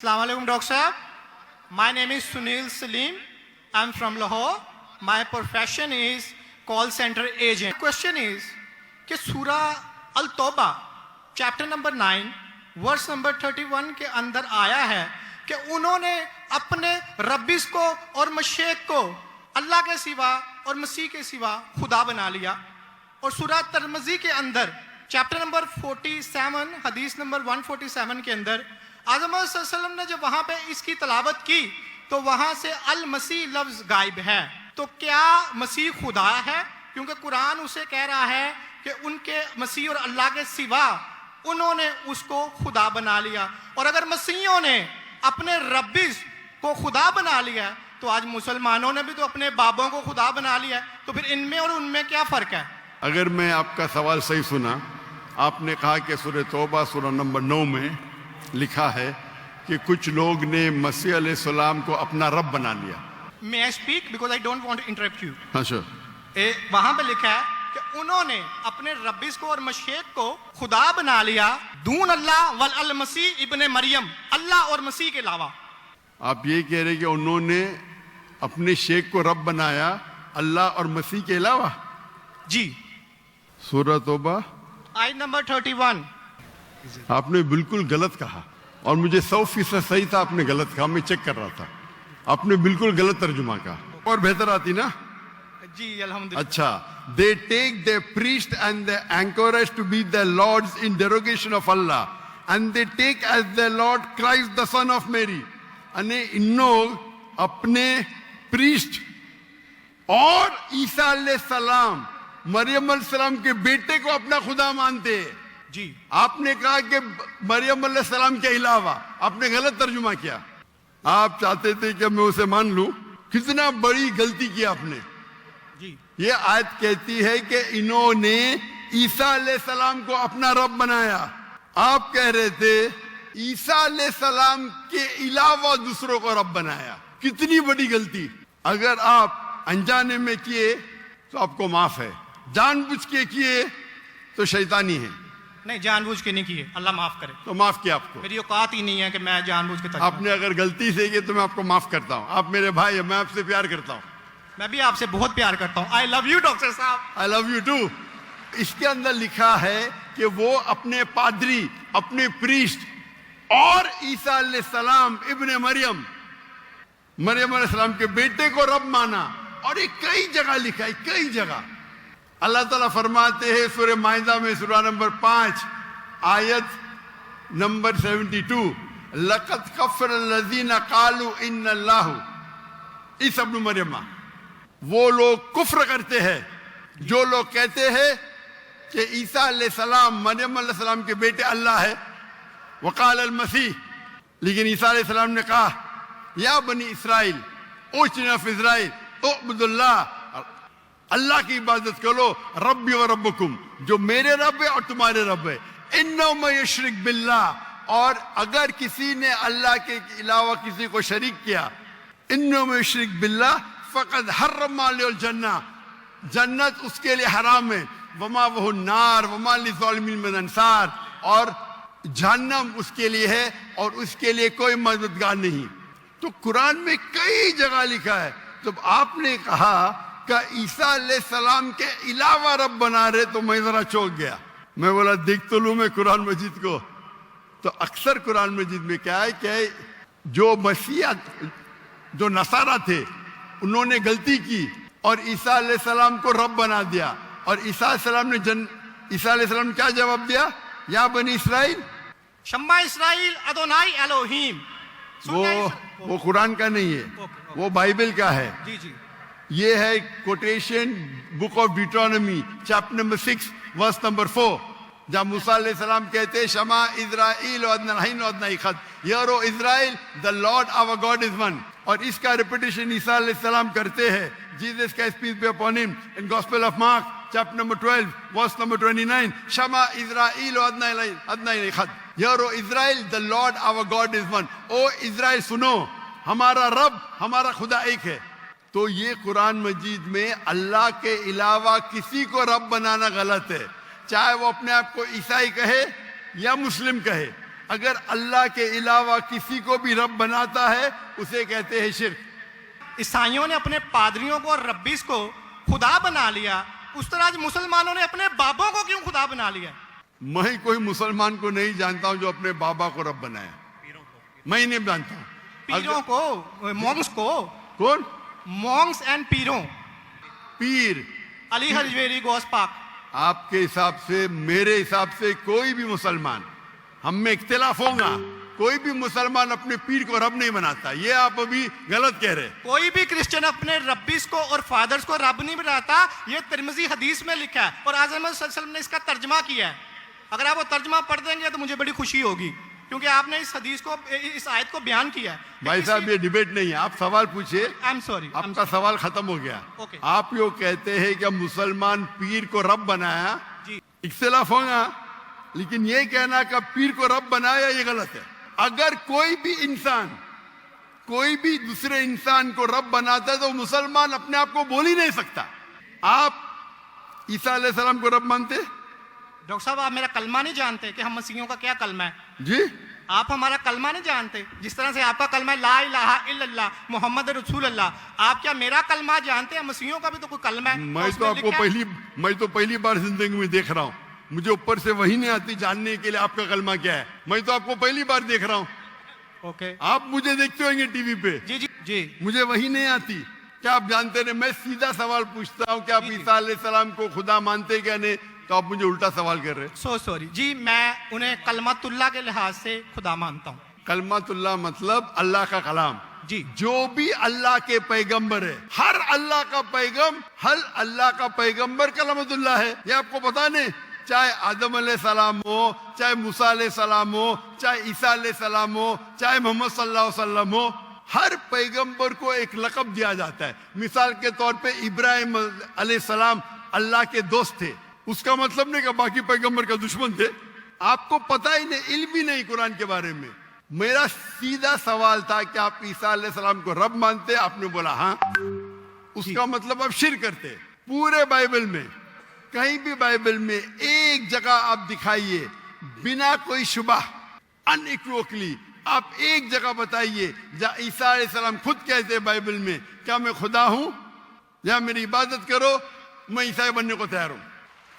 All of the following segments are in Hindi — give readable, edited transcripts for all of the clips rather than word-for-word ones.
Assalamu alaikum, Dr. Sahab. My name is Sunil Salim. I'm from Lahore. My profession is call center agent. Question is कि सूरह अल-तौबा चैप्टर नंबर 9 वर्स नंबर 31 के अंदर आया है कि उन्होंने अपने रब्बिस को और मशेक को अल्लाह के सिवा और मसीह के सिवा खुदा बना लिया। और सूरह तिरमिज़ी के अंदर चैप्टर नंबर 47 हदीस नंबर 147 के अंदर आज़म सल्लल्लाहु ने जब वहां पे इसकी तलावत की तो वहां से अल मसीह लफ्ज गायब है। तो क्या मसीह खुदा है? क्योंकि कुरान उसे कह रहा है कि उनके मसीह और अल्लाह के सिवा उन्होंने उसको खुदा बना लिया। और अगर मसीहों ने अपने रब्बिस को खुदा बना लिया तो आज मुसलमानों ने भी तो अपने बाबों को खुदा बना लिया। तो फिर इनमें और उनमें क्या फर्क है? अगर मैं आपका सवाल सही सुना, आपने कहा कि सूरह तौबा सूरह नंबर 9 में लिखा है कि कुछ लोग ने मसीह अलैहिस्सलाम को अपना रब बना लिया। May I speak because I don't want to interrupt you. हाँ sure. वहां पे लिखा है कि उन्होंने अपने रब्बिस को और मशेक को खुदा बना लिया दून अल्लाह वल अल मसीह इब्ने मरियम, अल्लाह और मसीह के अलावा। आप ये कह रहे कि उन्होंने अपने शेख को रब बनाया अल्लाह और मसीह के अलावा? जी। सूरह तौबा आयत नंबर 31। आपने बिल्कुल गलत कहा और मुझे 100% सही था। आपने गलत कहा, मैं चेक कर रहा था। आपने बिल्कुल गलत तर्जुमा कहा और बेहतर आती ना जी अल्हम्दुलिल्लाह। अच्छा, they take their priest and their anchorage to be their lords in derogation of Allah and they take as their Lord Christ the son of Mary। अने इन लोग अपने प्रीस्ट और ईसा अलैहिस्सलाम मरियम अलैहिस्सलाम के बेटे को अपना खुदा मानते हैं। जी आपने कहा कि मरियम अलैहिस्सलाम के अलावा, आपने गलत तर्जुमा किया। आप चाहते थे कि मैं उसे मान लूं। कितना बड़ी गलती की आपने। जी ये आयत कहती है कि इन्होंने ईसा अलैहिस्सलाम को अपना रब बनाया। आप कह रहे थे ईसा अलैहिस्सलाम के अलावा दूसरों को रब बनाया। कितनी बड़ी गलती। अगर आप अनजाने में किए तो आपको माफ है, जानबूझ के किए तो शैतानी है। नहीं, जानबूझ के नहीं किए, अल्लाह माफ करे। तो माफ किया आपको। मेरी औकात ही नहीं है कि मैं जानबूझ के आपने अगर गलती से किए तो मैं आपको माफ करता हूँ। आप मेरे भाई हैं, मैं आपसे प्यार करता हूँ। मैं भी आपसे बहुत प्यार करता हूँ। आई लव यू डॉक्टर साहब। I love you too. इसके अंदर लिखा है कि वो अपने पादरी, अपने प्रीस्ट और ईसा अलैहिस्सलाम इब्ने मरियम, मरियम अलैहिस्सलाम के बेटे को रब माना। और ये कई जगह लिखा है, कई जगह। अल्लाह ताला फरमाते हैं सूरह माइदा में सूरह नंबर 5 आयत नंबर 72, लक़द कफ़र लज़ीना क़ालू इन्नल्लाहु ईसा इब्न मरियम। वो लोग कुफ्र करते हैं जो लोग कहते हैं कि ईसा अलैहिस्सलाम मरियम अलैहिस्सलाम के बेटे अल्लाह है। वक़ाल अल मसीह, लेकिन ईसा अलैहिस्सलाम ने कहा या बनी इस्राइल ओचना फ़ी इस्राइल उअबुदुल्लाह, अल्लाह की इबादत करो, रब्बी व रब्बुकुम, जो मेरे रब है और तुम्हारे रब है। इन्नहु मन युश्रिक बिल्लाह, और अगर किसी ने अल्लाह के अलावा किसी को शरीक किया, इन्नहु मन युश्रिक बिल्लाह फ़क़द हर्रम अलैहिल जन्नह, जन्नत उसके लिए हराम है। वमा वहु नार वमा लिज़ालिमीन मिन अंसार, और जहन्नम उसके लिए है और उसके लिए कोई मददगार नहीं। तो कुरान में कई जगह लिखा है। तो आपने कहा कि ईसा अलैहिस्सलाम के अलावा रब बना रहे, तो मैं जरा चौंक गया। मैं बोला देख तो लूं मैं कुरान मजीद को। तो अक्सर कुरान मजीद में क्या है कि जो मसीहा, जो नसारा थे, उन्होंने गलती की और ईसा अलैहिस्सलाम को रब बना दिया। और ईसा अलैहिस्सलाम ने क्या जवाब दिया? या बनी इस्राइल शम्मा इस्राइल अदोनाई एलोहीम। वो कुरान का नहीं है, वो बाइबल का है। जी जी। ये है quotation book of Deuteronomy chapter number 6 verse number 4, जहाँ मूसा अलैहिस्सलाम कहते हैं शमा इस्राइल अदनाहीन अदनाईखद, hear O Israel the Lord our God is one. और इसका रिपीटेशन ईसा अलैहिस्सलाम करते हैं, जीसस का peace be upon him, in gospel of Mark chapter number 12 verse number 29, शमा इस्राइल अदनाईखद, hear O Israel the Lord our God is one. ओ इस्राइल सुनो, हमारा रब, हमारा खुदा एक है। तो ये कुरान मजीद में अल्लाह के अलावा किसी को रब बनाना गलत है, चाहे वो अपने आप को ईसाई कहे या मुस्लिम कहे। अगर अल्लाह के अलावा किसी को भी रब बनाता है उसे कहते हैं शिर्क। ईसाइयों ने अपने पादरियों को और रब्बीस को खुदा बना लिया, उस तरह आज मुसलमानों ने अपने बाबों को क्यों खुदा बना लिया? मैं कोई मुसलमान को नहीं जानता हूं जो अपने बाबा को रब बनाया, मैं ही नहीं जानता हूं। पीरों को, मॉन्क्स को। कौन? मॉन्क्स एंड पीरों। पीर अली हजवेरी गौस पाक। आपके हिसाब से, मेरे हिसाब से कोई भी मुसलमान, हम में इख्तिलाफ होगा, कोई भी मुसलमान अपने पीर को रब नहीं बनाता। ये आप अभी गलत कह रहे। कोई भी क्रिश्चियन अपने रब्बीस को और फादर्स को रब नहीं बनाता, ये तिरमिजी हदीस में लिखा है और आज़म सल्लल्लाहु अलैहि वसल्लम ने इसका तर्जमा किया है। अगर आप वो तर्जमा पढ़ देंगे तो मुझे बड़ी खुशी होगी, क्योंकि आपने इस हदीस को, इस आयत को बयान किया है। भाई साहब, ये डिबेट नहीं है, आप सवाल पूछिए। आई एम सॉरी, आपका सवाल खत्म हो गया। Okay. आप यो कहते हैं कि मुसलमान पीर को रब बनाया, जी। इख्तिलाफ होगा, लेकिन ये कहना कि पीर को रब बनाया ये गलत है। अगर कोई भी इंसान, कोई भी दूसरे इंसान को रब बनाता है तो मुसलमान अपने आप को बोल ही नहीं सकता। आप ईसा अलैहिस्सलाम को रब मानते? डॉक्टर साहब, आप मेरा कलमा नहीं जानते कि हम मसीहियों का क्या कलमा है? जी, आप हमारा कलमा नहीं जानते। जिस तरह से आपका कलमा है ला इलाहा इल्लल्लाह मोहम्मद रसूल अल्लाह, आप क्या मेरा कलमा जानते हैं? मसीहियों का भी तो कोई कलमा है। मैं तो पहली बार जिंदगी में देख रहा हूँ। मुझे ऊपर से वही नहीं आती जानने के लिए आपका कलमा क्या है। मैं तो आपको पहली बार देख रहा हूँ। ओके। आप मुझे देखते होंगे टीवी पे। जी जी जी। मुझे वही नहीं आती। क्या आप जानते नहीं? मैं सीधा सवाल पूछता हूँ कि आप ईसा अलैहिस्सलाम को खुदा मानते क्या नहीं, तो आप मुझे उल्टा सवाल कर रहे हैं। सो सॉरी जी, मैं उन्हें कलमतुल्लाह के लिहाज से खुदा मानता हूँ। कलमतुल्लाह मतलब अल्लाह का कलाम। जी। जो भी अल्लाह के पैगंबर है, हर अल्लाह का पैगंबर कलमतुल्लाह है। ये आपको पता नहीं? चाहे आदम अलैहिस्सलाम हो, चाहे मूसा अलैहिस्सलाम हो, चाहे ईसा अलैहिस्सलाम हो, चाहे मोहम्मद सल्लल्लाहु अलैहि वसल्लम हो, हर पैगंबर को एक लक़ब दिया जाता है। मिसाल के तौर पे इब्राहिम अलैहिस्सलाम अल्लाह के दोस्त थे, उसका मतलब नहीं कि बाकी पैगंबर का दुश्मन थे। आपको पता ही नहीं, इल्म भी नहीं कुरान के बारे में। मेरा सीधा सवाल था कि आप ईसा अलैहिस्सलाम को रब मानते? आपने बोला हाँ। उसका मतलब आप शिर्क करते। पूरे बाइबल में, कहीं भी बाइबल में एक जगह आप दिखाइए बिना कोई शुबह, अनइक्वोकली आप एक जगह बताइए जहाँ ईसा अलैहिस्सलाम खुद कहते हैं बाइबल में, क्या मैं खुदा हूं या मेरी इबादत करो, मैं ईसाई बनने को तैयार हूं।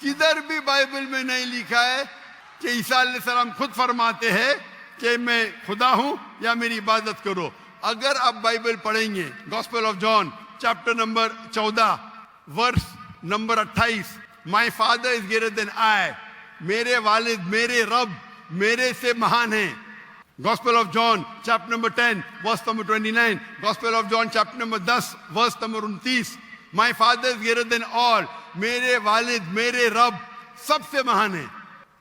किधर भी बाइबल में नहीं लिखा है कि ईसा अलैहिस्सलाम खुद फरमाते हैं कि मैं खुदा हूं या मेरी इबादत करो। अगर आप बाइबल पढ़ेंगे, Gospel of John chapter number 14 verse number 28, my father is greater than I, मेरे वालिद, मेरे रब मेरे से महान हैं। Gospel of John chapter number 10 verse number 29, Gospel of John chapter number 10 verse number 29, my father is greater than all, मेरे वालिद, मेरे रब सबसे महान है।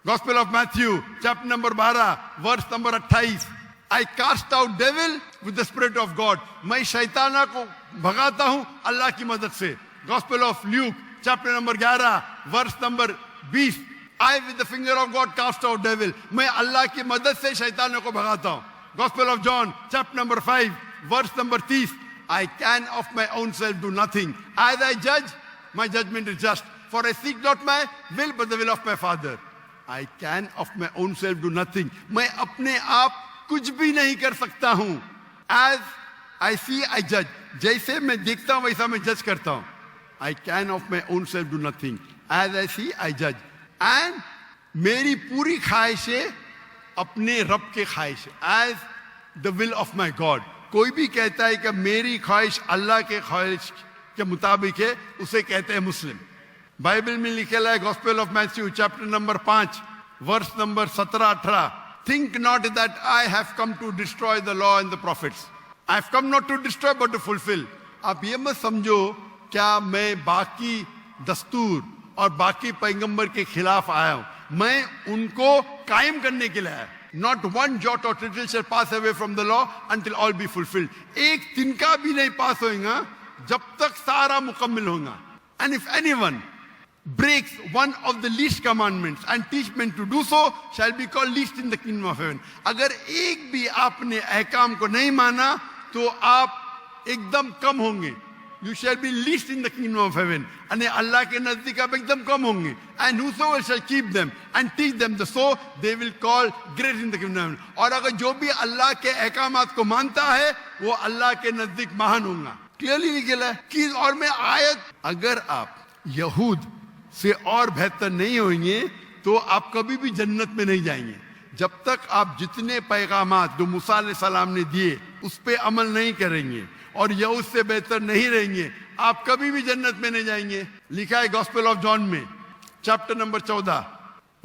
Gospel of Matthew chapter number 12 verse number 28, I cast out devil with the spirit of God, मैं शैताना को भगाता हूं अल्लाह की मदद से। Gospel of Luke chapter number 11 verse number 20, I with the finger of God cast out devil, मैं अल्लाह की मदद से शैतानों को भगाता हूं। Gospel of John chapter number 5 verse number 30, I can of my own self do nothing. As I judge, my judgment is just. For I seek not my will, but the will of my Father. I can of my own self do nothing. मैं अपने आप कुछ भी नहीं कर सकता हूँ। As I see, I judge. जैसे मैं देखता हूँ वैसा मैं जज करता हूँ। I can of my own self do nothing. As I see, I judge. And मेरी पूरी ख्वाहिशें अपने रब के ख्वाहिश, as the will of my God. कोई भी कहता है कि मेरी ख्वाहिश अल्लाह के ख्वाहिश के मुताबिक है, उसे कहते हैं मुस्लिम। बाइबल में लिखेला है Gospel of Matthew chapter number 5 verse number 17-18, think not that I have come to destroy the law and the prophets, I have come not to destroy but to fulfil. आप ये मत समझो क्या मैं बाकी दस्तूर और बाकी पैगंबर के खिलाफ आया हूं, मैं उनको कायम करने के लिए आया। Not one jot or tittle shall pass away from the law until all be fulfilled. एक तिनका भी नहीं पास होगा जब तक सारा मुकम्मल होगा। And if anyone breaks one of the least commandments and teach men to do so, shall be called least in the kingdom of heaven. अगर एक भी आपने अहकाम को नहीं माना तो आप एकदम कम होंगे you shall be least in the kingdom of heaven. यानी अल्लाह के नजदीक आप एकदम कम होंगे. And whosoever shall keep them and teach them the so, they will call great in the kingdom of heaven. और अगर जो भी अल्लाह के अहकामात को मानता है वो अल्लाह के नजदीक महान होगा. क्लियरली निकला है कि और मैं आयत, अगर आप यहूद से और बेहतर नहीं होंगे तो आप कभी भी जन्नत में नहीं जाएंगे. जब तक आप जितने पैगामात जो मूसा अलैहिस्सलाम ने दिए उस पे अमल नहीं करेंगे और यहूद से बेहतर नहीं रहेंगे, आप कभी भी जन्नत में नहीं जाएंगे. लिखा है गॉस्पेल ऑफ जॉन में chapter number 14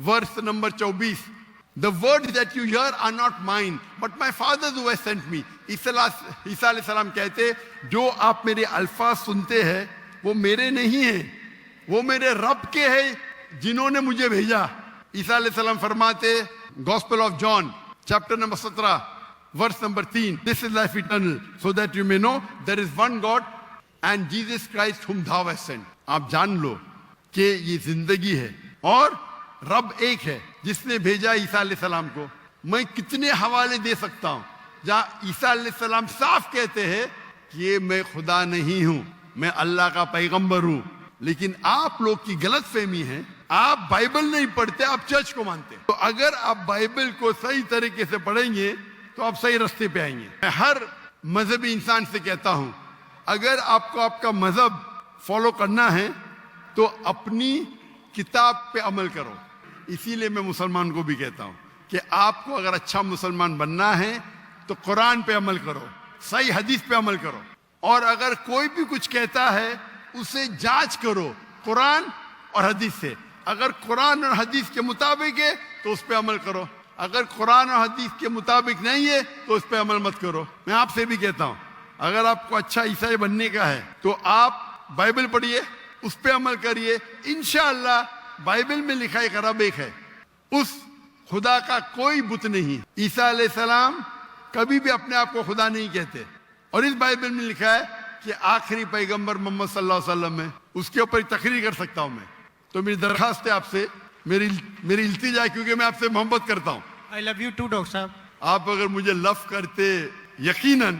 verse number 24, The words that you hear are not mine, but my Father who has sent me. ईसा अलैहिस्सलाम कहते, जो आप मेरे अल्फाज सुनते हैं वो मेरे नहीं है, वो मेरे रब के हैं जिन्होंने मुझे भेजा. ईसा अलैहिस्सलाम फरमाते, Gospel of John chapter number 17 verse number 3, This is life eternal, so that you may know there is one God and Jesus Christ whom thou hast sent. आप जान लो कि ये जिंदगी है और रब एक है जिसने भेजा ईसा अलैहिस्सलाम को. मैं कितने हवाले दे सकता हूं जहां ईसा अलैहिस्सलाम साफ कहते हैं कि ये मैं खुदा नहीं हूं, मैं अल्लाह का पैगंबर हूं. लेकिन आप लोग की गलत फहमी है, आप बाइबल नहीं पढ़ते, आप चर्च को मानते. तो अगर आप बाइबल को सही तरीके से पढ़ेंगे तो आप सही रास्ते पे आएंगे. मैं हर मजहबी इंसान से कहता हूं, अगर आपको आपका मजहब फॉलो करना है तो अपनी किताब पे अमल करो. इसीलिए मैं मुसलमान को भी कहता हूं कि आपको अगर अच्छा मुसलमान बनना है तो कुरान पे अमल करो, सही हदीस पे अमल करो. और अगर कोई भी कुछ कहता है उसे जांच करो कुरान और हदीस से. अगर कुरान और हदीस के मुताबिक है तो उस पे अमल करो, अगर कुरान और हदीस के मुताबिक नहीं है तो उस पे अमल मत करो. मैं आपसे भी कहता हूं, अगर आपको अच्छा ईसाई बनने का है तो आप बाइबल पढ़िए, उस पे अमल करिए. इंशाअल्लाह बाइबल में लिखा एक रब एक है, उस खुदा का कोई बुत नहीं. ईसा अलैहिस्सलाम कभी भी अपने आप को खुदा नहीं कहते. और इस बाइबल में लिखा है कि आखिरी पैगंबर मोहम्मद सल्लल्लाहु अलैहि वसल्लम है. उसके ऊपर तकरीर कर सकता हूं मैं. तो मेरी दरखास्त है आपसे, मेरी इल्तिजा है, क्योंकि मैं आपसे मोहब्बत करता हूं. I love you too doctor साहब. आप अगर मुझे लव करते यकीनन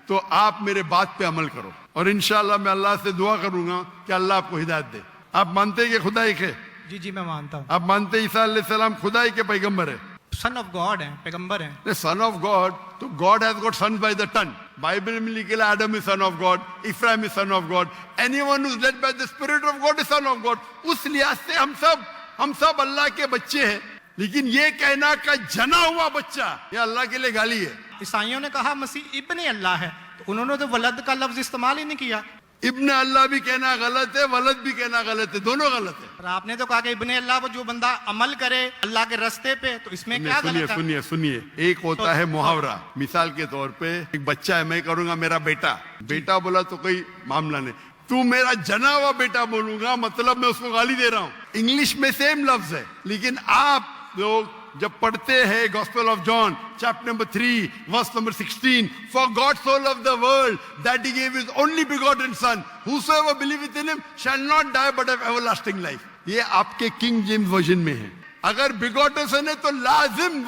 तो आप मेरे बात पे अमल करो और इंशाअल्लाह मैं अल्लाह से दुआ करूंगा कि अल्लाह आपको हिदायत दे. आप मानते हैं कि खुदा एक है? जी जी मैं मानता हूँ. आप मानते हैं ईसा अलैहिस्सलाम खुदा ही के पैगंबर है? सन ऑफ गॉड है, पैगंबर है. सन ऑफ गॉड, तो God has got sons by the ton. Bible में लिखा है Adam is son of God, Ephraim is son of God, anyone who is led by the spirit of God is son of God. उस लिहाज से हम सब अल्लाह के बच्चे हैं. लेकिन ये कहना का जना हुआ बच्चा ये अल्लाह के लिए गाली है. ईसाइयों ने कहा मसीह इब्ने अल्लाह है, तो उन्होंने तो वलद का लफ्ज इस्तेमाल ही नहीं किया. इब्न अल्लाह भी कहना गलत है, वलद भी कहना गलत है, दोनों गलत है. और आपने तो कहा कि इब्ने अल्लाह पर जो बंदा अमल करे अल्लाह के रास्ते पे, तो इसमें क्या गलत है? सुनिए, एक होता है मुहावरा. मिसाल के तौर पे एक बच्चा है, मैं करूंगा मेरा बेटा, बेटा बोला तो कोई मामला नहीं. तू मेरा जना हुआ बेटा बोलूंगा मतलब मैं उसको गाली दे रहा हूं. इंग्लिश में सेम लफ्ज है, लेकिन आप लोग जब पढ़ते हैं gospel of John chapter number 3 verse number 16, for God so loved the world that he give his only begotten son, whosoever believeth in him shall not die but have everlasting life. ये आपके किंग जेम्स वर्जन में है. अगर बिगॉटन सन है तो लाजिम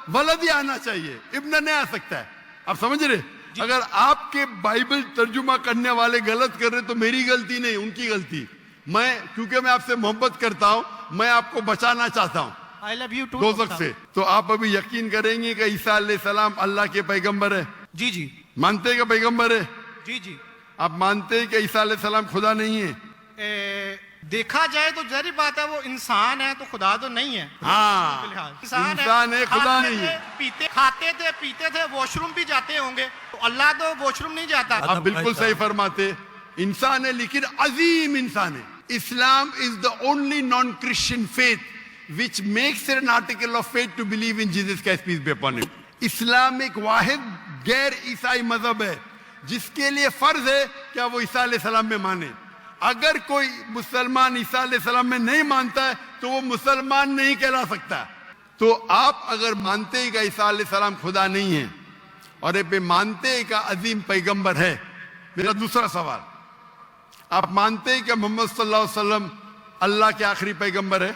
वलद ही आना चाहिए, इब्न नहीं आ सकता है. आप समझ रहे? अगर आपके बाइबल तर्जुमा करने वाले गलत कर रहे तो मेरी गलती नहीं, उनकी गलती. क्योंकि मैं आपसे मोहब्बत करता हूं, मैं आपको बचाना चाहता हूं I love you too, दोज़ख से. तो आप अभी यकीन करेंगे कि ईसा अलैहिस्सलाम अल्लाह के पैगंबर है? जी जी मानते हैं कि पैगंबर है? जी जी. आप मानते हैं कि ईसा अलैहिस्सलाम खुदा नहीं है? देखा जाए तो जरी बात है, वो इंसान है तो खुदा तो नहीं है. हाँ, इंसान है, खुदा नहीं है. खाते थे वॉशरूम भी जाते होंगे, तो अल्लाह तो वॉशरूम नहीं जाता. आप बिल्कुल सही फरमाते. इंसान है लेकिन अजीम इंसान है. Islam is the only non Christian faith which makes it an article of faith to believe in Jesus Christ, peace be upon him. इस्लाम एक वाहिद गैर ईसाई मजहब है जिसके लिए फर्ज है क्या वो ईसा अलैहिस्सलाम में माने. अगर कोई मुसलमान ईसा अलैहिस्सलाम में नहीं मानता है तो वो मुसलमान नहीं कहला सकता. तो आप अगर मानते हैं कि ईसा अलैहिस्सलाम खुदा नहीं है और ये मानते हैं कि अजीम पैगंबर है, मेरा दूसरा सवाल, आप मानते हैं कि मोहम्मद सल्लल्लाहु अलैहि वसल्लम अल्लाह के आखिरी पैगंबर है?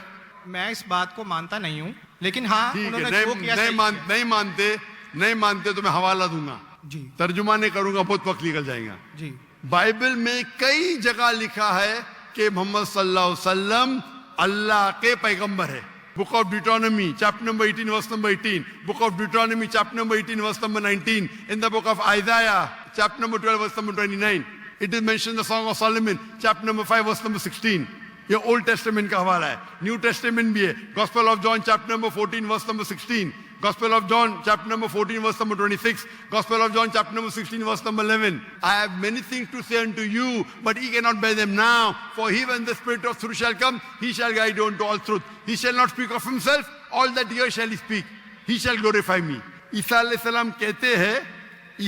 मैं इस बात को मानता नहीं हूँ, लेकिन हाँ उन्होंने जो किया नहीं मानते तो मैं हवाला दूंगा जी, तर्जुमा नहीं करूंगा, बहुत वक्त निकल जाएगा जी. बाइबल में कई जगह लिखा है कि मोहम्मद सल्लल्लाहु अलैहि वसल्लम अल्लाह के पैगंबर है। Book of Deuteronomy chapter number 18 verse number 18, book of Deuteronomy chapter number 18 verse number 19, in the book of Isaiah chapter number 12 verse number 29, it is mention the song of Solomon chapter number 5 verse number 16। ये ओल्ड टेस्टामेंट का हवाला है, न्यू टेस्टामेंट भी है। Gospel of John chapter number 14 verse number 16, Gospel of John chapter number 14 verse number 26, Gospel of John chapter number 16 verse number 11. I have many things to say unto you, but ye cannot bear them now. For he, when the Spirit of truth shall come, he shall guide you unto all truth. He shall not speak of himself, all that here shall he speak. He shall glorify me. ईसा अलैहि सलाम कहते हैं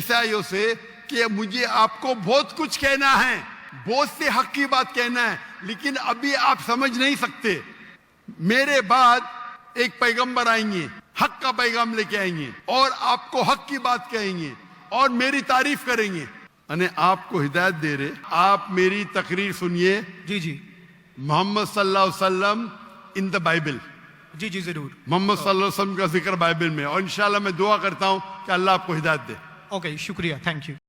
ईसाइयों से कि मुझे आपको बहुत कुछ कहना है, बहुत से हक की बात कहना है, लेकिन अभी आप समझ नहीं सकते। मेरे बाद एक पैगंबर आएंगे, हक का पैगाम लेके आएंगे और आपको हक की बात कहेंगे और मेरी तारीफ करेंगे। अने आपको हिदायत दे रहे, आप मेरी तकरीर सुनिए। जी जी मोहम्मद सल्लल्लाहु अलैहि वसल्लम इन द बाइबल। जी जी जरूर। मोहम्मद सल्लल्लाहु अलैहि वसल्लम का जिक्र बाइबल में, और इंशाल्लाह मैं दुआ करता हूं कि अल्लाह आपको हिदायत दे। ओके, शुक्रिया, थैंक यू।